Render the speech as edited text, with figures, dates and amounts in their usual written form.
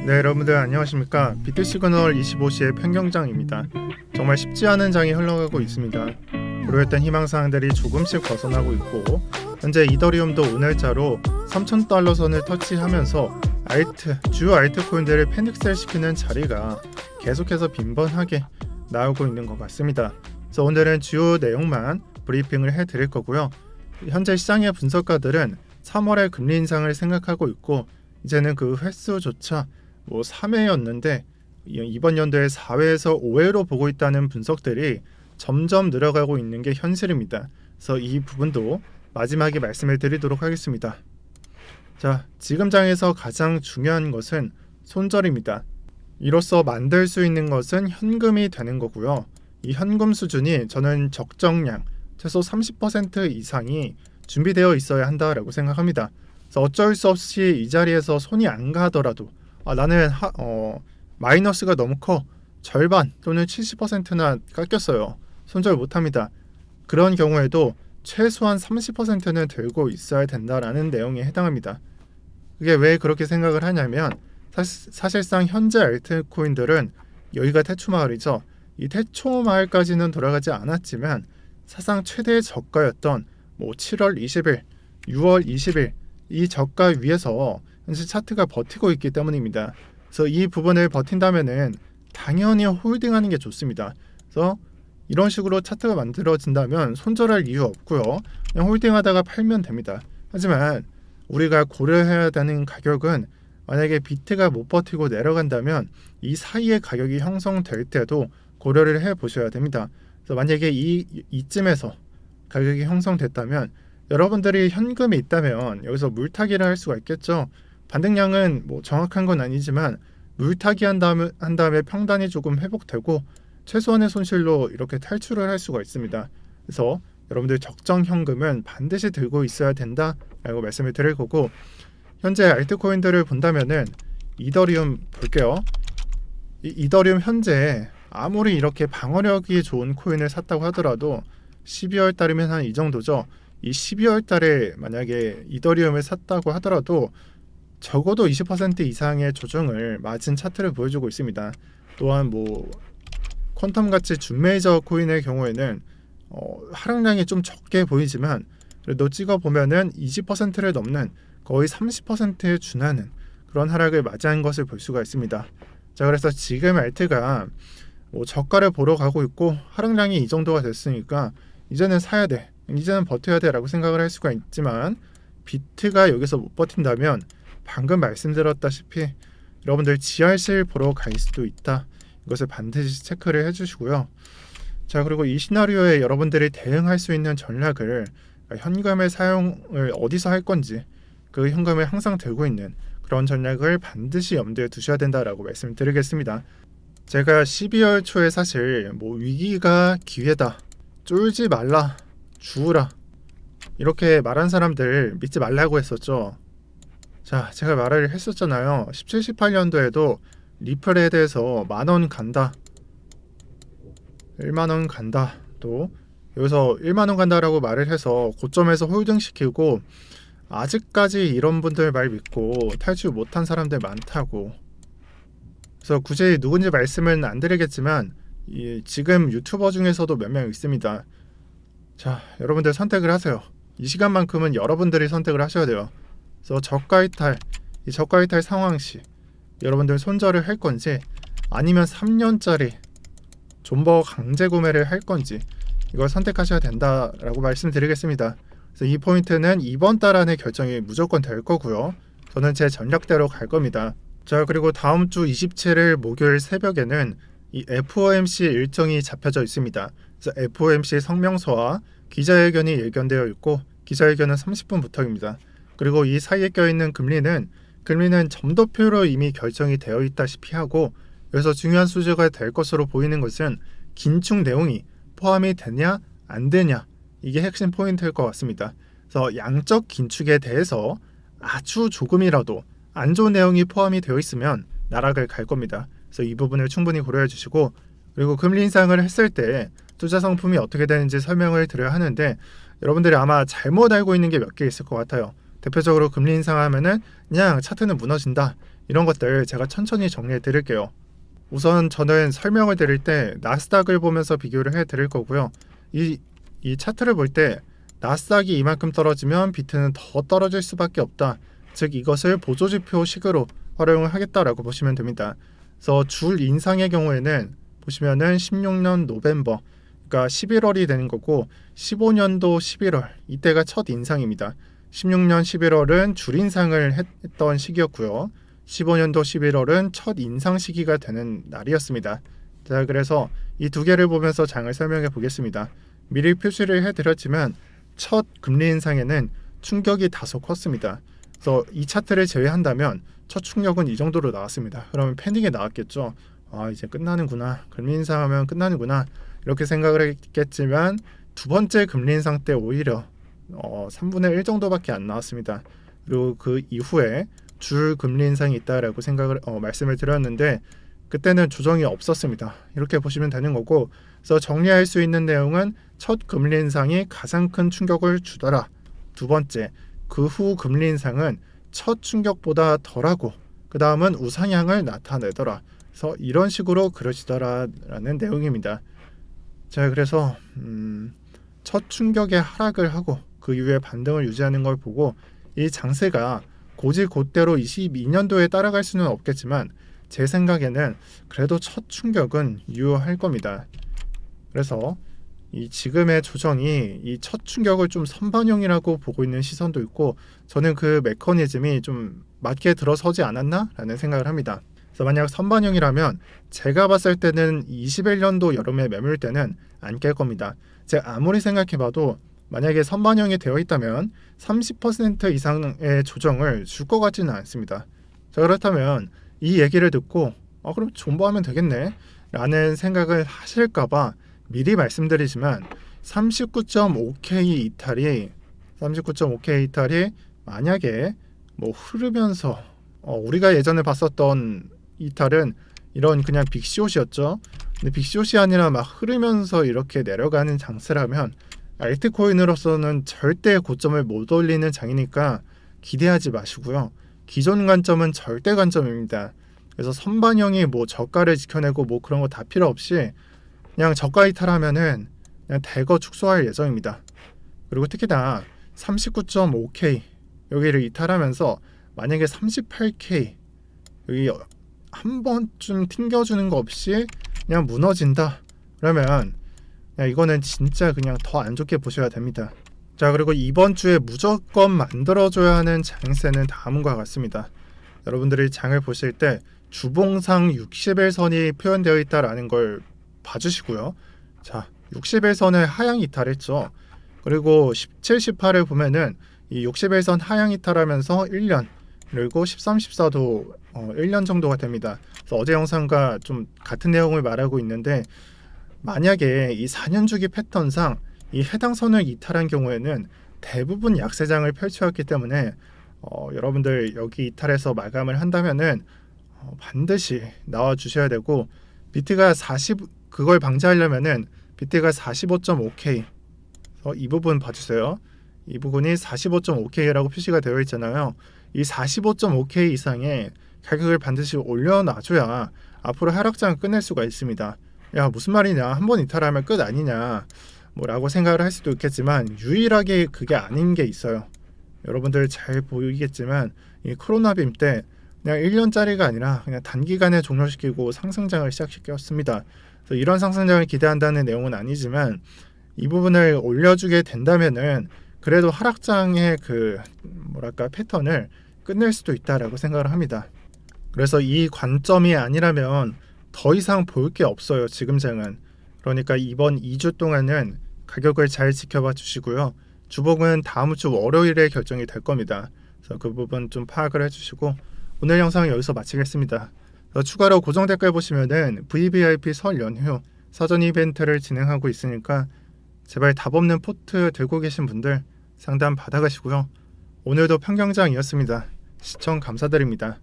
네, 여러분들 안녕하십니까. 비트시그널 25시의 편경장입니다. 정말 쉽지 않은 장이 흘러가고 있습니다. 고려했던 희망사항들이 조금씩 벗어나고 있고, 현재 이더리움도 오늘자로 3,000달러 선을 터치하면서 주요 알트코인들을 패닉셀 시키는 자리가 계속해서 빈번하게 나오고 있는 것 같습니다. 그래서 오늘은 주요 내용만 브리핑을 해드릴 거고요. 현재 시장의 분석가들은 3월에 금리 인상을 생각하고 있고, 이제는 그 횟수조차 3회였는데 이번 연도에 4회에서 5회로 보고 있다는 분석들이 점점 늘어가고 있는 게 현실입니다. 그래서 이 부분도 마지막에 말씀을 드리도록 하겠습니다. 자, 지금 장에서 가장 중요한 것은 손절입니다. 이로써 만들 수 있는 것은 현금이 되는 거고요. 이 현금 수준이 저는 적정량, 최소 30% 이상이 준비되어 있어야 한다라고 생각합니다. 그래서 어쩔 수 없이 이 자리에서 손이 안 가더라도 나는 마이너스가 너무 커, 절반 또는 70%나 깎였어요, 손절 못합니다. 그런 경우에도 최소한 30%는 들고 있어야 된다라는 내용에 해당합니다. 그게 왜 그렇게 생각을 하냐면 사실상 현재 알트코인들은 여기가 태초마을이죠. 이 태초마을까지는 돌아가지 않았지만 사상 최대 저가였던 7월 20일, 6월 20일 이 저가 위에서 현재 차트가 버티고 있기 때문입니다. 그래서 이 부분을 버틴다면은 당연히 홀딩하는 게 좋습니다. 그래서 이런 식으로 차트가 만들어진다면 손절할 이유 없고요. 그냥 홀딩하다가 팔면 됩니다. 하지만 우리가 고려해야 되는 가격은 만약에 비트가 못 버티고 내려간다면 이 사이의 가격이 형성될 때도 고려를 해 보셔야 됩니다. 그래서 만약에 이쯤에서 가격이 형성됐다면 여러분들이 현금이 있다면 여기서 물타기를 할 수가 있겠죠. 반등량은 정확한 건 아니지만 물타기 한 다음에 평단이 조금 회복되고 최소한의 손실로 이렇게 탈출을 할 수가 있습니다. 그래서 여러분들 적정 현금은 반드시 들고 있어야 된다라고 말씀을 드릴 거고, 현재 알트코인들을 본다면은 이더리움 볼게요. 이더리움 현재 아무리 이렇게 방어력이 좋은 코인을 샀다고 하더라도 12월 달이면 한 이 정도죠. 이 12월 달에 만약에 이더리움을 샀다고 하더라도 적어도 20% 이상의 조정을 맞은 차트를 보여주고 있습니다. 또한 퀀텀 같이 준메이저 코인의 경우에는 하락량이 좀 적게 보이지만 그래도 찍어보면은 20%를 넘는 거의 30%에 준하는 그런 하락을 맞이한 것을 볼 수가 있습니다. 자, 그래서 지금 알트가 저가를 보러 가고 있고 하락량이 이 정도가 됐으니까 이제는 사야 돼, 이제는 버텨야 돼 라고 생각을 할 수가 있지만, 비트가 여기서 못 버틴다면 방금 말씀드렸다시피 여러분들 지하실 보러 갈 수도 있다. 이것을 반드시 체크를 해주시고요. 자, 그리고 이 시나리오에 여러분들이 대응할 수 있는 전략을, 현금의 사용을 어디서 할 건지, 그 현금을 항상 들고 있는 그런 전략을 반드시 염두에 두셔야 된다라고 말씀드리겠습니다. 제가 12월 초에 사실 위기가 기회다, 쫄지 말라, 주우라 이렇게 말한 사람들 믿지 말라고 했었죠. 자, 제가 말을 했었잖아요. 17, 18년도에도 리플에 대해서 10,000원 간다, 10,000원 간다, 또 여기서 10,000원 간다라고 말을 해서 고점에서 홀딩시키고 아직까지 이런 분들 말 믿고 탈출 못한 사람들 많다고. 그래서 굳이 누군지 말씀은 안 드리겠지만 지금 유튜버 중에서도 몇 명 있습니다. 자, 여러분들 선택을 하세요. 이 시간만큼은 여러분들이 선택을 하셔야 돼요. 그래서 이 저가 이탈 상황 시 여러분들 손절을 할 건지, 아니면 3년짜리 존버 강제 구매를 할 건지, 이걸 선택하셔야 된다라고 말씀드리겠습니다. 그래서 이 포인트는 이번 달 안에 결정이 무조건 될 거고요. 저는 제 전략대로 갈 겁니다. 자, 그리고 다음 주 27일 목요일 새벽에는 이 FOMC 일정이 잡혀져 있습니다. 그래서 FOMC 성명서와 기자회견이 예견되어 있고, 기자회견은 30분부터입니다. 그리고 이 사이에 껴있는 금리는 점도표로 이미 결정이 되어 있다시피 하고, 여기서 중요한 수지가 될 것으로 보이는 것은 긴축 내용이 포함이 되냐 안 되냐, 이게 핵심 포인트일 것 같습니다. 그래서 양적 긴축에 대해서 아주 조금이라도 안 좋은 내용이 포함이 되어 있으면 나락을 갈 겁니다. 그래서 이 부분을 충분히 고려해 주시고, 그리고 금리 인상을 했을 때 투자 상품이 어떻게 되는지 설명을 드려야 하는데, 여러분들이 아마 잘못 알고 있는 게 몇 개 있을 것 같아요. 대표적으로 금리 인상하면은 그냥 차트는 무너진다, 이런 것들 제가 천천히 정리해 드릴게요. 우선 저는 설명을 드릴 때 나스닥을 보면서 비교를 해 드릴 거고요. 이 차트를 볼 때 나스닥이 이만큼 떨어지면 비트는 더 떨어질 수밖에 없다. 즉 이것을 보조지표식으로 활용을 하겠다라고 보시면 됩니다. 그래서 줄 인상의 경우에는 보시면은 16년 노벰버, 그러니까 11월이 되는 거고 15년도 11월 이때가 첫 인상입니다. 16년 11월은 줄 인상을 했던 시기였고요. 15년도 11월은 첫 인상 시기가 되는 날이었습니다. 자, 그래서 이 두 개를 보면서 장을 설명해 보겠습니다. 미리 표시를 해드렸지만 첫 금리 인상에는 충격이 다소 컸습니다. 그래서 이 차트를 제외한다면 첫 충격은 이 정도로 나왔습니다. 그러면 패닉이 나왔겠죠. 이제 끝나는구나. 금리 인상하면 끝나는구나. 이렇게 생각을 했겠지만 두 번째 금리 인상 때 오히려 3분의 1 정도밖에 안 나왔습니다. 그리고 그 이후에 줄 금리 인상이 있다라고 말씀을 드렸는데 그때는 조정이 없었습니다. 이렇게 보시면 되는 거고, 그래서 정리할 수 있는 내용은 첫 금리 인상이 가장 큰 충격을 주더라. 두 번째, 그 후 금리 인상은 첫 충격보다 덜하고 그 다음은 우상향을 나타내더라. 그래서 이런 식으로 그려지더라라는 내용입니다. 자, 그래서 첫 충격의 하락을 하고 그 이후에 반등을 유지하는 걸 보고 이 장세가 곧대로 22년도에 따라갈 수는 없겠지만 제 생각에는 그래도 첫 충격은 유효할 겁니다. 그래서 이 지금의 조정이 이 첫 충격을 좀 선반영이라고 보고 있는 시선도 있고 저는 그 메커니즘이 좀 맞게 들어서지 않았나라는 생각을 합니다. 그래서 만약 선반영이라면 제가 봤을 때는 21년도 여름에 매물 때는 안 깰 겁니다. 제가 아무리 생각해봐도 만약에 선반영이 되어 있다면 30% 이상의 조정을 줄 것 같지는 않습니다. 자, 그렇다면 이 얘기를 듣고 그럼 존버하면 되겠네 라는 생각을 하실까봐 미리 말씀드리지만 39.5K 이탈이 만약에 뭐 흐르면서 우리가 예전에 봤었던 이탈은 이런 그냥 빅시옷이었죠. 근데 빅시옷이 아니라 막 흐르면서 이렇게 내려가는 장세라면 알트코인으로서는 절대 고점을 못 올리는 장이니까 기대하지 마시고요. 기존 관점은 절대 관점입니다. 그래서 선반영이 뭐 저가를 지켜내고 뭐 그런 거 다 필요 없이 그냥 저가 이탈하면은 그냥 대거 축소할 예정입니다. 그리고 특히나 39.5K 여기를 이탈하면서 만약에 38K 여기 한 번쯤 튕겨주는 거 없이 그냥 무너진다 그러면 이거는 진짜 그냥 더 안 좋게 보셔야 됩니다. 자, 그리고 이번 주에 무조건 만들어줘야 하는 장세는 다음과 같습니다. 여러분들이 장을 보실 때 주봉상 60일선이 표현되어 있다라는 걸 봐주시고요. 자, 60일선을 하향 이탈했죠. 그리고 17, 18을 보면은 이 60일선 하향 이탈하면서 1년 그리고 13, 14도 1년 정도가 됩니다. 그래서 어제 영상과 좀 같은 내용을 말하고 있는데 만약에 이 4년 주기 패턴상 이 해당 선을 이탈한 경우에는 대부분 약세장을 펼쳐왔기 때문에 여러분들 여기 이탈해서 마감을 한다면은 반드시 나와 주셔야 되고 비트가 그걸 방지하려면은 비트가 45.5K 이 부분 봐주세요. 이 부분이 45.5K라고 표시가 되어 있잖아요. 이 45.5K 이상의 가격을 반드시 올려놔줘야 앞으로 하락장을 끝낼 수가 있습니다. 야, 무슨 말이냐, 한번 이탈하면 끝 아니냐 라고 생각을 할 수도 있겠지만 유일하게 그게 아닌 게 있어요. 여러분들 잘 보이겠지만 이 코로나빔 때 그냥 1년짜리가 아니라 그냥 단기간에 종료시키고 상승장을 시작시켰습니다. 그래서 이런 상승장을 기대한다는 내용은 아니지만 이 부분을 올려주게 된다면은 그래도 하락장의 패턴을 끝낼 수도 있다라고 생각을 합니다. 그래서 이 관점이 아니라면 더 이상 볼 게 없어요. 지금 장은. 그러니까 이번 2주 동안은 가격을 잘 지켜봐 주시고요. 주봉은 다음 주 월요일에 결정이 될 겁니다. 그래서 그 부분 좀 파악을 해주시고 오늘 영상은 여기서 마치겠습니다. 추가로 고정 댓글 보시면은 VVIP 설 연휴 사전 이벤트를 진행하고 있으니까 제발 답 없는 포트 들고 계신 분들 상담 받아가시고요. 오늘도 평경장이었습니다. 시청 감사드립니다.